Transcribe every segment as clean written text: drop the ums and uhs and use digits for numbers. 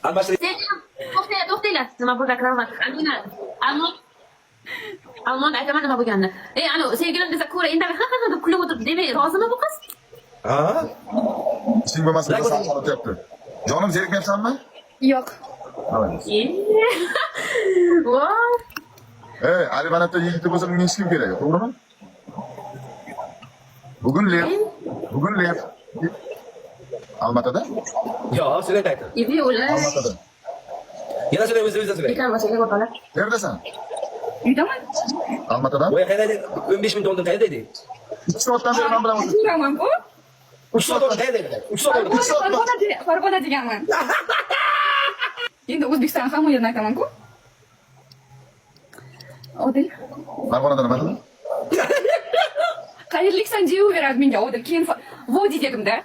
Almashtirib. To'xtanglar. Nima bu reklama? Almon aytaman nima bo'lganini. Ana sevgilim desa ko'ra indamay ha ha deb kulib o'tirib demay rozimi bu qiz? Ha? Ishing bo'lmasa sal o'tyapti. Jonim zerikmayapsanmi? Yo'q. Voy. Ali Banatda yigiti bo'lsa bunga hech kim kerak, to'g'rimi? Bugun lev. Almatada? Yo'q, sizlar ayting. Ibi ular. Almatada. Yana sizlar o'zingizdan so'rang. Ekan bo'lsa o'talar. Yerdasan? Uydaman. Almatadan? Voy, qayerda? 15 ming dollar qayerda edi? 2 soatdan beri men bilan o'tiribdi. Yuraman-ku. 3 soat oldi qayerda edi? 3 soat oldi. Farg'ona deganman. Endi O'zbekiston hamma yerni aytaman-ku. Odil. Farg'onada nima qilding? Qayerliksan deyaveradi menga Odil. Keyin vodi dedimda.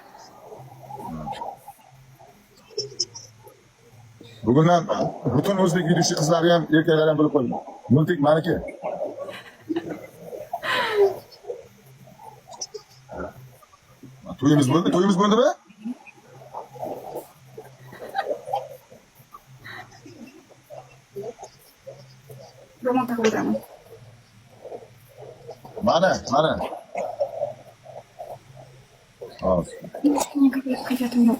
Bugundan butun o'zbek videosi qizlari ham, erkaklari ham bilib qo'ying. Multik meniki. To'yimiz bo'ldimi? Ro'mol taqib o'tiraman. Mana. Hozir. Qaytatim yo'q.